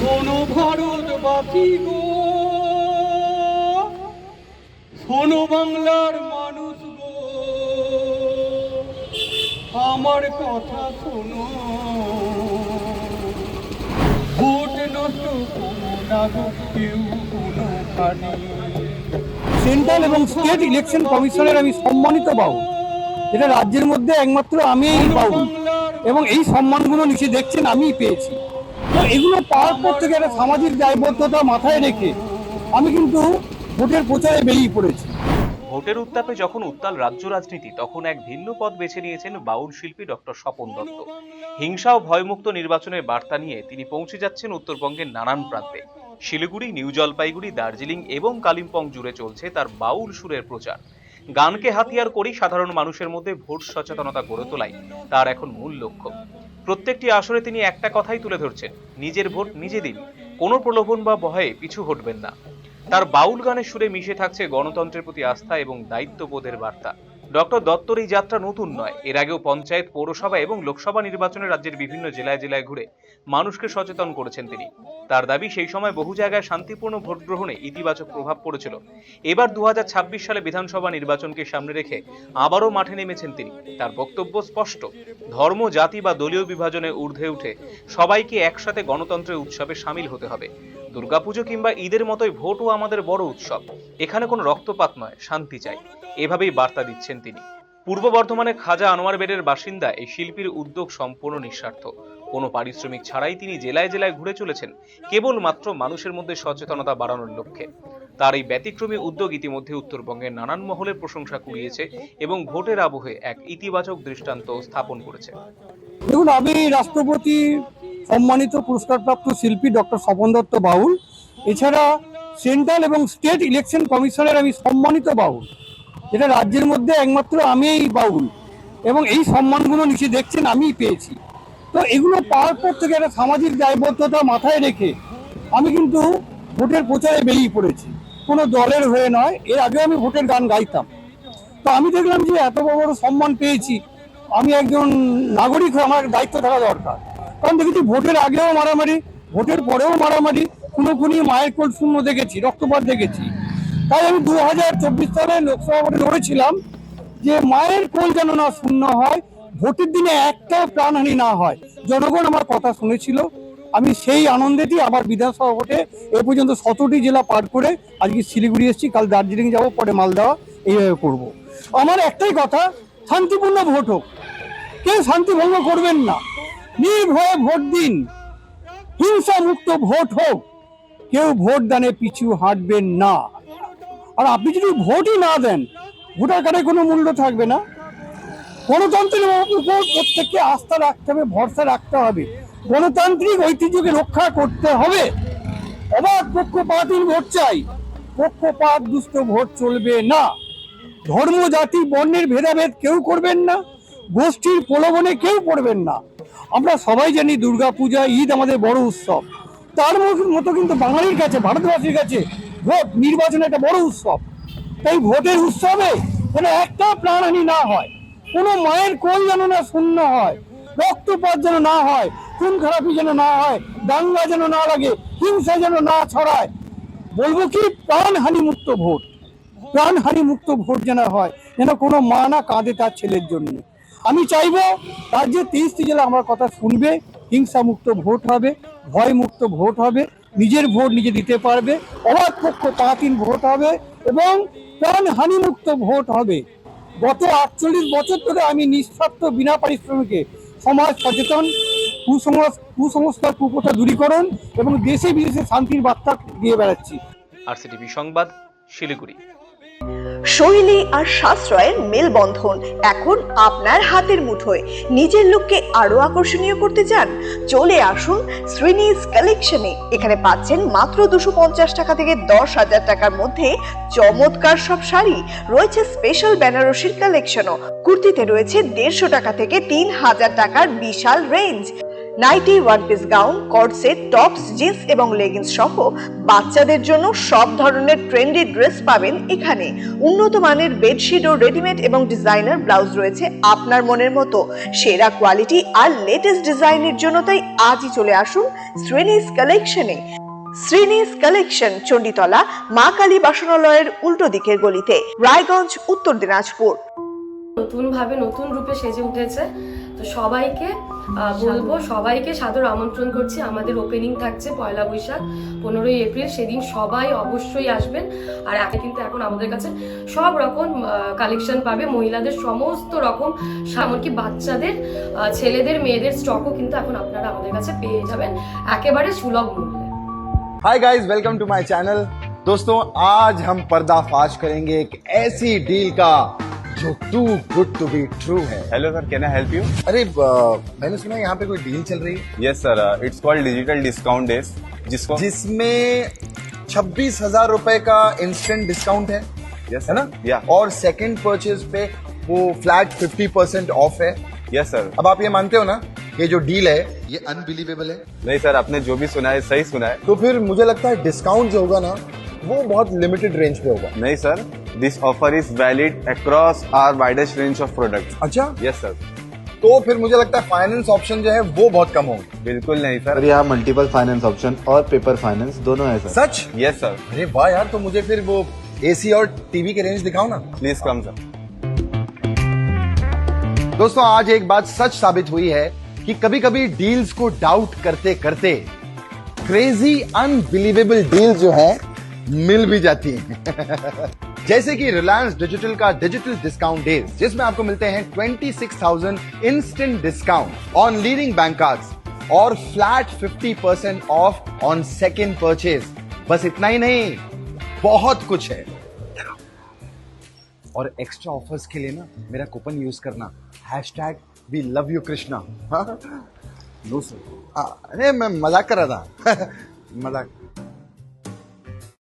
শোনো ভারতবাসী গো, শোনো বাংলার মানুষ গো, আমার কথা শোনো। ভোট নষ্ট করো না গো কেউ কোনোখানে। সেন্ট্রাল এবং স্টেট ইলেকশন কমিশনের আমি সম্মানিত বাবু, এটা রাজ্যের মধ্যে একমাত্র আমিই পাবো এবং এই সম্মানগুলো নিচে দেখছেন আমিই পেয়েছি। তো এগুলো পাওয়ার পর থেকে একটা সামাজিক দায়বদ্ধতা মাথায় রেখে আমি কিন্তু ভোটের প্রচারে বেরিয়ে পড়েছি। ভোটের উত্তাপে যখন উত্তাল রাজ্য রাজনীতি, তখন এক ভিন্ন পথ বেছে নিয়েছেন বাউল শিল্পী ডক্টর স্বপন দত্ত। হিংসা ও ভয়মুক্ত নির্বাচনের বার্তা নিয়ে তিনি পৌঁছে যাচ্ছেন উত্তরবঙ্গের নানান প্রান্তে। শিলিগুড়ি, নিউ জলপাইগুড়ি, দার্জিলিং এবং কালিম্পং জুড়ে চলছে তার বাউল সুরের প্রচার। গানকে হাতিয়ার করেই সাধারণ মানুষের মধ্যে ভোট সচেতনতা গড়ে তোলাই তার এখন মূল লক্ষ্য। প্রত্যেকটি আসরে তিনি একটা কথাই তুলে ধরছেন, নিজের ভোট নিজে দিন, কোনো প্রলোভন বা ভয়ে পিছু হটবেন না। তার বাউল গানের সুরে মিশে থাকছে গণতন্ত্রের প্রতি আস্থা এবং দায়িত্ববোধের বার্তা। ডক্টর দত্তর এই যাত্রা নতুন নয়, এর আগেও পঞ্চায়েত, পৌরসভা এবং লোকসভা নির্বাচনে রাজ্যের বিভিন্ন জেলায় জেলায় ঘুরে মানুষকে সচেতন করেছেন তিনি। তার দাবি, সেই সময় বহু জায়গায় শান্তিপূর্ণ ভোট গ্রহণে ইতিবাচক প্রভাব পড়েছিল। এবার 2026 সালে বিধানসভা নির্বাচনকে সামনে রেখে আবারও মাঠে নেমেছেন তিনি। তার বক্তব্য স্পষ্ট, ধর্ম, জাতি বা দলীয় বিভাজনে ঊর্ধ্বে উঠে সবাইকে একসাথে গণতন্ত্রের উৎসবে সামিল হতে হবে। দুর্গাপুজো কিংবা ঈদের মতোই ভোটও আমাদের বড় উৎসব, এখানে কোনো রক্তপাত নয়, শান্তি চাই, এভাবেই বার্তা দিচ্ছেন তিনি। পূর্ব বর্ধমানের খাজা আনোয়ার বেডের বাসিন্দা এই শিল্পীর উদ্যোগ সম্পূর্ণ নিঃস্বার্থ। কোনো পারিশ্রমিক ছাড়াই তিনি জেলায় জেলায় ঘুরে চলেছেন কেবলমাত্র মানুষের মধ্যে সচেতনতা বাড়ানোর লক্ষ্যে। তার এই ব্যতিক্রমী উদ্যোগ ইতিমধ্যে উত্তরবঙ্গের নানান মহলের প্রশংসা কুড়িয়েছে এবং ভোটের আবহে এক ইতিবাচক দৃষ্টান্ত স্থাপন করেছে। দেখুন, আমি রাষ্ট্রপতি সম্মানিত পুরস্কারপ্রাপ্ত শিল্পী ডক্টর স্বপন দত্ত বাউল, এছাড়া সেন্ট্রাল এবং স্টেট ইলেকশন কমিশনের আমি সম্মানিত বাউল, এটা রাজ্যের মধ্যে একমাত্র আমিই বাউল এবং এই সম্মানগুলো নিচে দেখছেন আমিই পেয়েছি। তো এগুলো পাওয়ার পর থেকে একটা সামাজিক দায়বদ্ধতা মাথায় রেখে আমি কিন্তু ভোটের প্রচারে বেরিয়ে পড়েছি, কোনো দলের হয়ে নয়। এর আগে আমি ভোটের গান গাইতাম, তো আমি দেখলাম যে এত বড় সম্মান পেয়েছি, আমি একজন নাগরিক হয়ে আমার দায়িত্ব থাকা দরকার। কারণ দেখেছি ভোটের আগেও মারামারি, ভোটের পরেও মারামারি, খুনোখুনি, মায়ের কোল শূন্য দেখেছি, রক্তপাত দেখেছি। তাই আমি 2024 সালে লোকসভা ভোটে লড়েছিলাম যে মায়ের কোল যেন না শূন্য হয়, ভোটের দিনে একটা প্রাণহানি না হয়। জনগণ আমার কথা শুনেছিল, আমি সেই আনন্দেতেই আবার বিধানসভা ভোটে এ পর্যন্ত 17টি জেলা পার করে আজকে শিলিগুড়ি এসেছি, কাল দার্জিলিং যাব, পরে মালদা, এইভাবে করবো। আমার একটাই কথা, শান্তিপূর্ণ ভোট হোক, কেউ শান্তি ভঙ্গ করবেন না, নির্ভয়ে ভোট দিন, হিংসা মুক্ত ভোট হোক, কেউ ভোট দানে পিছু হাঁটবেন না। আর আপনি যদি ভোটই না দেন, ভোটার কার্ডে কোনো মূল্য থাকবে না। গণতন্ত্রের উপর প্রত্যেককে আস্থা রাখতে হবে, ভরসা রাখতে হবে, গণতান্ত্রিক ঐতিহ্যকে রক্ষা করতে হবে। অবাধ পক্ষপাতহীন ভোট চাই, পক্ষপাত দুষ্ট ভোট চলবে না। ধর্ম, জাতি, বর্ণের ভেদাভেদ কেউ করবেন না, গোষ্ঠীর প্রলোভনে কেউ পড়বেন না। আমরা সবাই জানি দুর্গাপূজা, ঈদ আমাদের বড় উৎসব, তার মতো কিন্তু বাঙালির কাছে, ভারতবাসীর কাছে ভোট, নির্বাচন একটা বড় উৎসব। তাই ভোটের উৎসবে যেন একটা প্রাণহানি না হয়, কোনো মায়ের কোল যেন না শূন্য হয়, রক্তপাত যেন না হয়, খুন খারাপি যেন না হয়, দাঙ্গা যেন না লাগে, হিংসা যেন না ছড়ায়। বলবো কি, প্রাণহানি মুক্ত ভোট, প্রাণহানি মুক্ত ভোট যেন হয়, যেন কোনো মা না কাঁদে তার ছেলের জন্য। আমি চাইবো রাজ্যের 23টি জেলা আমার কথা শুনবে, হিংসা মুক্ত ভোট হবে, ভয় মুক্ত ভোট হবে, নিজের ভোট নিজে দিতে পারবে, অবাধ পক্ষপাতহীন ভোট হবে এবং প্রাণহানি মুক্ত ভোট হবে। গত 48 বছর ধরে আমি নিঃস্বার্থ বিনা পারিশ্রমিকে সমাজ সচেতন, কুসংস্কার, কুপ্রথা দূরীকরণ এবং দেশে বিদেশে শান্তির বার্তা দিয়ে বেড়াচ্ছি। RCTV সংবাদ, শিলিগুড়ি। শৈলী আর সাশ্রয়ের মেলবন্ধন এখন আপনার হাতের মুঠোয়। নিজের লুককে আরো আকর্ষণীয় করতে চান? চলে আসুন শ্রীনিজ কালেকশনে। এখানে পাচ্ছেন মাত্র 250 টাকা থেকে 10,000 টাকার মধ্যে চমৎকার সব শাড়ি। রয়েছে স্পেশাল বেনারসির কালেকশনও। কুর্তিতে রয়েছে 150 টাকা থেকে 3,000 টাকার বিশাল range. Nightie, one piece gown, cord set, tops, jeans এবং লেগিংস সহ বাচ্চাদের জন্য সব ধরনের ট্রেন্ডি ড্রেস পাবেন এখানে। উন্নত মানের বেডশিট ও রেডিমেড এবং ডিজাইনার ব্লাউজ রয়েছে আপনার মনের মতো। সেরা কোয়ালিটি আর লেটেস্ট ডিজাইনের জন্য তাই আজই চলে আসুন শ্রেণীস কালেকশনে। শ্রেণীস কালেকশন, চণ্ডীতলা, মা কালী বাসনালয়ের উল্টো দিকের গলিতে, রায়গঞ্জ, উত্তর দিনাজপুর। নতুন ভাবে নতুন রূপে সেজে উঠেছে, তো সবাইকে বলবো, সবাইকে সাদর আমন্ত্রণ করছি। আমাদের ওপেনিং থাকছে 1 বৈশাখ 15ই এপ্রিল, সেদিন সবাই অবশ্যই আসবেন। আর কিন্তু এখন আমাদের কাছে সব রকম কালেকশন পাবে, মহিলাদের সমস্ত রকম, এমনকি বাচ্চাদের, ছেলেদের, মেয়েদের স্টকও কিন্তু এখন আপনারা আমাদের কাছে পেয়ে যাবেন একেবারে সুলভ মূল্যে। Hi guys, welcome to my channel. दोस्तों, आज हम पर्दाफाश करेंगे एक ऐसी डील का जो too good to be true है। Hello sir, can I help you? अरे मैंने सुना यहाँ पे कोई डील चल रही है yes sir, it's called digital discount days, जिसमें 26,000 रुपए का इंस्टेंट डिस्काउंट है, यस है ना? या और सेकंड परचेज पे वो फ्लैट 50% ऑफ है। Yes sir. अब आप ये मानते हो ना, ये जो डील है ये अनबिलीवेबल है? नहीं सर, आपने जो भी सुना है सही सुना है। तो फिर मुझे लगता है डिस्काउंट जो होगा ना वो बहुत लिमिटेड रेंज पे होगा। नहीं sir, this offer is valid across our widest range of products. अच्छा, यस सर। तो फिर मुझे लगता है फाइनेंस ऑप्शन जो है वो बहुत कम होंगे। बिल्कुल नहीं सर, सर। यहाँ मल्टीपल फाइनेंस ऑप्शन और पेपर फाइनेंस दोनों है सर। सच? Yes sir. अरे वाह यार, तो मुझे फिर वो एसी और टीवी के रेंज दिखाओ ना। Please come sir. दोस्तों, आज एक बात सच साबित हुई है कि कभी कभी डील्स को डाउट करते करते क्रेजी अनबिलीवेबल डील जो है मिल भी जाती है। जैसे कि रिलायंस डिजिटल का डिजिटल डिस्काउंट डेज, जिसमें आपको मिलते हैं 26,000 instant discount on leading bank cards और flat 50% off on second purchase. बस इतना ही नहीं, बहुत कुछ है। और एक्स्ट्रा ऑफर्स के लिए ना मेरा कूपन यूज करना, #we love you Krishna. No sir, अरे मैं मजाक कर रहा था। मजाक।